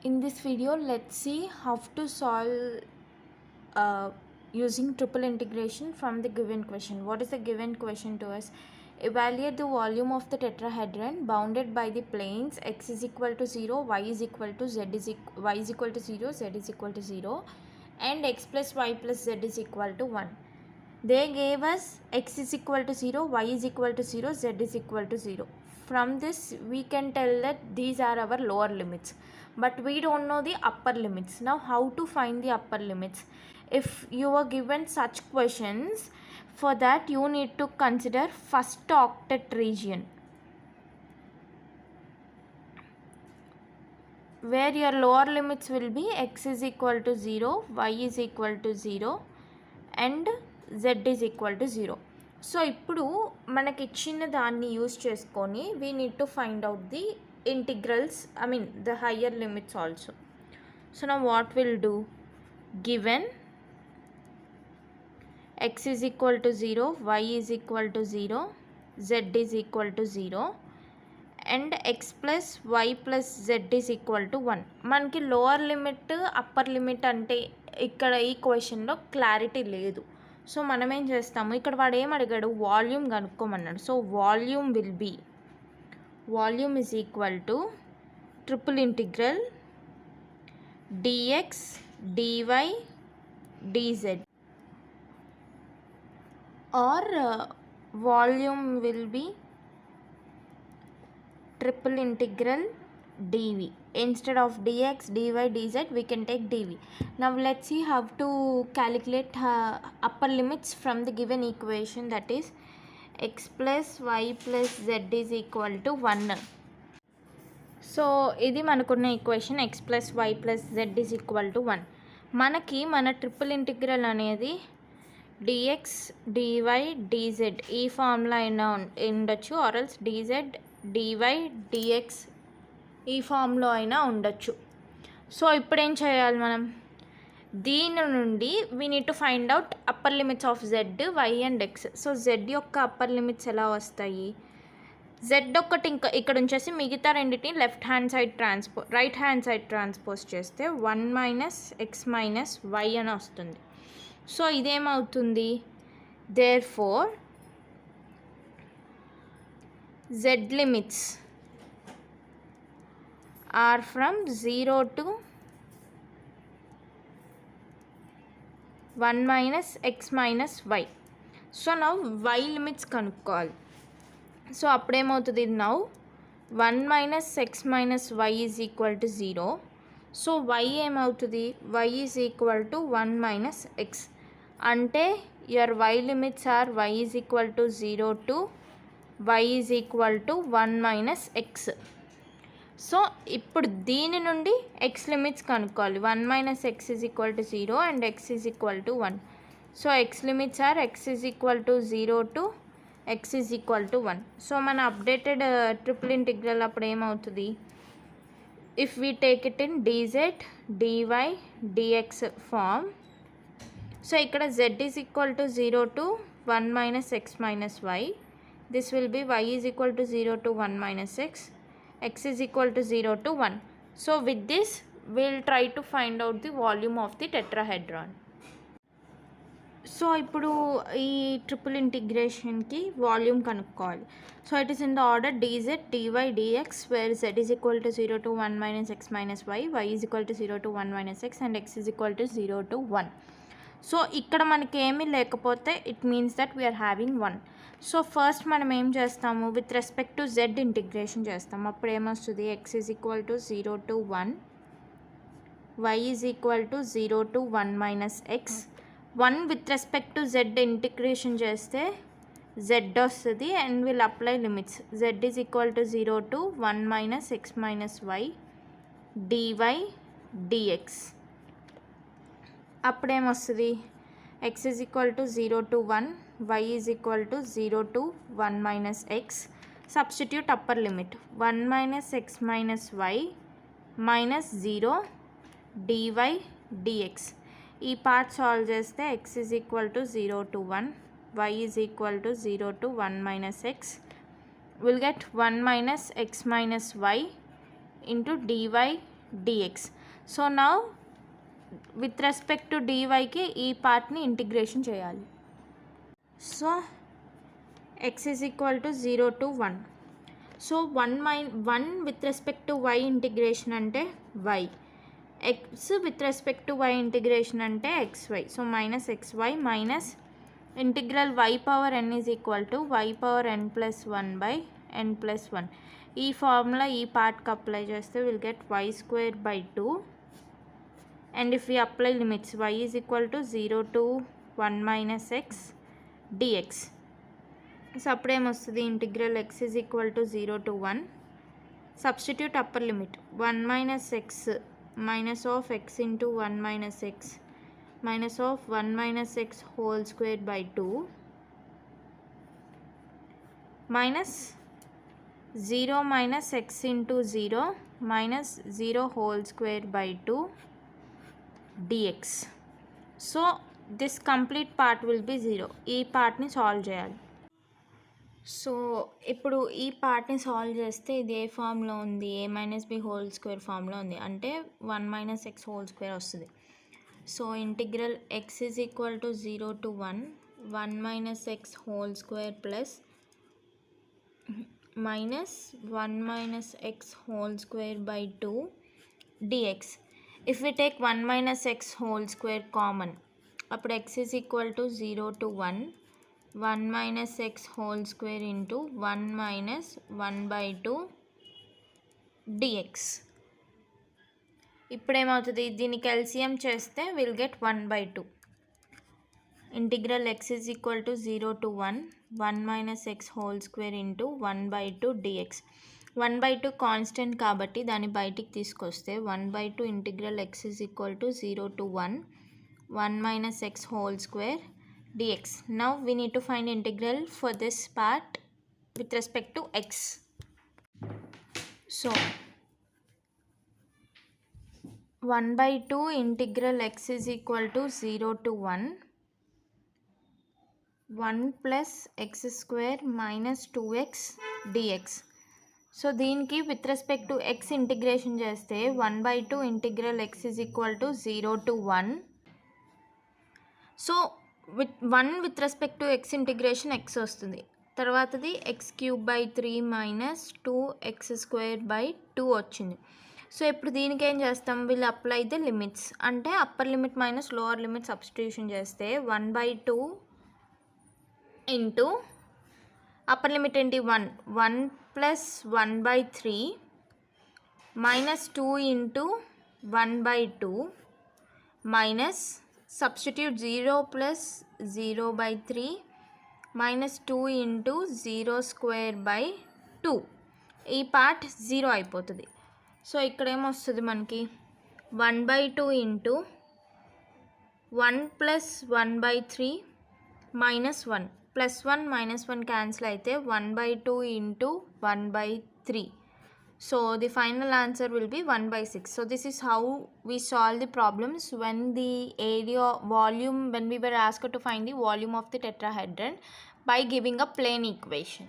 In this video, let's see how to solve using triple integration from the given question. What is the given question to us? Evaluate the volume of the tetrahedron bounded by the planes x is equal to 0, y is equal to z is y is equal to 0, z is equal to 0, and x plus y plus z is equal to 1. They gave us x is equal to 0, y is equal to 0, z is equal to 0. From this, we can tell that these are our lower limits. But we don't know the upper limits. Now, how to find the upper limits? If you are given such questions, for that you need to consider first octet region, where your lower limits will be x is equal to 0, y is equal to 0, and z is equal to 0. So ఇప్పుడు మనకి ఇచ్చిన దాన్ని use చేసుకొని we need to find out the integrals, the higher limits also. So now what we'll do, given x is equal to 0, y is equal to 0, z is equal to 0, and x plus y plus z is equal to 1. మనకి lower limit upper limit అంటే ఇక్కడ ఈ క్వశ్చన్లో clarity లేదు. So మనం ఏం చేస్తాము, ఇక్కడ వాడు ఏం అడిగాడు, వాల్యూమ్ కనుక్కోమన్నాడు. So volume will be, volume is equal to triple integral dx dy dz, or volume will be triple integral dv. Instead of dx dy dz, we can take dv. Now let's see how to calculate upper limits from the given equation, that is x plus y plus z is equal to 1. So ఇది మనకున్న equation x plus y plus z is equal to 1. మనకి మన triple integral అనేది dx dy dz ఈ formula అయినా ఉండొచ్చు, ఆర్ఎల్స్ dz dy dx ఈ ఫామ్లో అయినా ఉండొచ్చు. సో ఇప్పుడు ఏం చేయాలి, మనం దీని నుండి we need to find out upper limits of z, y and x. So z యొక్క అప్పర్ లిమిట్స్ ఎలా వస్తాయి, జెడ్ ఒక్కటి ఇంకా ఇక్కడ ఉంచేసి మిగతా రెండింటిని రైట్ హ్యాండ్ సైడ్ ట్రాన్స్పోజ్ చేస్తే 1 మైనస్ ఎక్స్ మైనస్ వై అని వస్తుంది. సో ఇదేమవుతుంది, therefore z limits are from 0 to 1 minus x minus y. So now y limits కనుక్కోవాలి. సో అప్పుడేమవుతుంది, now 1 minus x minus y is equal to 0. So y ఏమవుతుంది, y is equal to 1 minus x. అంటే your y limits are y is equal to 0 to y is equal to 1 minus x. So ఇప్పుడు దీని నుండి x limits కనుక్కోవాలి. 1 minus x is equal to 0 and x is equal to 1. So x limits are x is equal to 0 to x is equal to 1. So మన updated triple integral అప్పుడు ఏమవుతుంది, if we take it in dz dy dx form, so ఇక్కడ z is equal to 0 to 1 minus x minus y, this will be y is equal to 0 to 1 minus x, x is equal to 0 to 1. So with this we'll try to find out the volume of the tetrahedron. So ఇప్పుడు ఈ triple ఇంటిగ్రేషన్కి volume కనుక్కోవాలి. So it is in the order dz dy dx where z is equal to 0 to 1 minus x minus y, y is equal to 0 to 1 minus x and x is equal to 0 to 1. So ఇక్కడ మనకి ఏమీ లేకపోతే it means that we are having 1. So first మనం ఏం చేస్తాము, with respect to z integration చేస్తాము. అప్పుడు ఏమొస్తుంది, x is equal to 0 to 1, y is equal to 0 to 1 minus x. 1 with respect to z integration చేస్తే జెడ్ వస్తుంది and will apply limits. Z is equal to 0 to 1 minus x minus y dy dx. అప్పుడేమొస్తుంది, x is equal to 0 to 1, y is equal to 0 to 1 minus x. Substitute upper limit 1 minus x minus y minus 0 dy dx. ఈ part solve చేస్తే x is equal to 0 to 1, y is equal to 0 to 1 minus x. We'll get 1 minus x minus y into dy dx. So now with respect to dyకి ఈ పార్ట్ని integration చేయాలి. So x is equal to 0 to 1. So 1 with respect to y integration అంటే y, x with respect to y integration అంటే xy. So minus xy minus integral y power n is equal to y power n plus 1 by n plus 1. ఈ formula ఈ పార్ట్కి apply చేస్తే will get y square by 2. And if you apply limits y is equal to 0 to 1 minus x dx. So అప్పుడేమొస్తుంది integral x is equal to 0 to 1. Substitute upper limit 1 minus x minus of x into 1 minus x minus of 1 minus x whole square by 2 minus 0 minus x into 0 minus 0 whole square by 2 dx. So this complete part will be 0. ఈ పార్ట్ని solve చేయాలి. So ఇప్పుడు ఈ పార్ట్ని solve చేస్తే ఇది ఏ ఫామ్లో ఉంది, a minus b whole square ఫామ్లో ఉంది, అంటే 1 మైనస్ x హోల్ స్క్వేర్ వస్తుంది. So integral x is equal to 0 to 1 minus x whole square plus minus 1 minus x whole square by 2 dx. If we take 1 minus x whole square common, అప్పుడు x is equal to 0 to 1 minus x whole square into 1 minus 1 by 2 dx. ఇప్పుడేమవుతుంది, దీనికి LCM చేస్తే will get 1 by 2. Integral x is equal to 0 to 1 minus x whole square into 1 by 2 dx. 1 by 2 constant కాబట్టి దాన్ని బయటికి తీసుకొస్తే 1 by 2 integral x is equal to 0 to 1 minus x whole square dx. Now we need to find integral for this part with respect to x. So 1 by 2 integral x is equal to 0 to 1 plus x square minus 2x dx. So దీనికి with respect to x integration చేస్తే 1 by 2 integral x is equal to 0 to 1. So with respect to x integration x వస్తుంది. తర్వాతది x cube by 3 minus 2x square by 2 వచ్చింది. So ఇప్పుడు దీనికి ఏం చేస్తాం, వీళ్ళు అప్లై ద లిమిట్స్, అంటే upper limit minus lower limit substitution చేస్తే 1 by 2 ఇంటూ అప్పర్ లిమిట్ ఏంటి 1 plus 1 by 3 minus 2 into 1 by 2 minus substitute 0 plus 0 by 3 minus 2 into 0 square by 2. ఈ పార్ట్ 0 అయిపోతుంది. సో ఇక్కడ ఏమొస్తుంది మనకి 1 by 2 into 1 plus 1 by 3 minus 1 plus 1 minus 1 cancel అయితే 1 by 2 into 1 by 3. So the final answer will be 1 by 6. So this is how we solve the problems when the area volume, when we were asked to find the volume of the tetrahedron by giving a plane equation.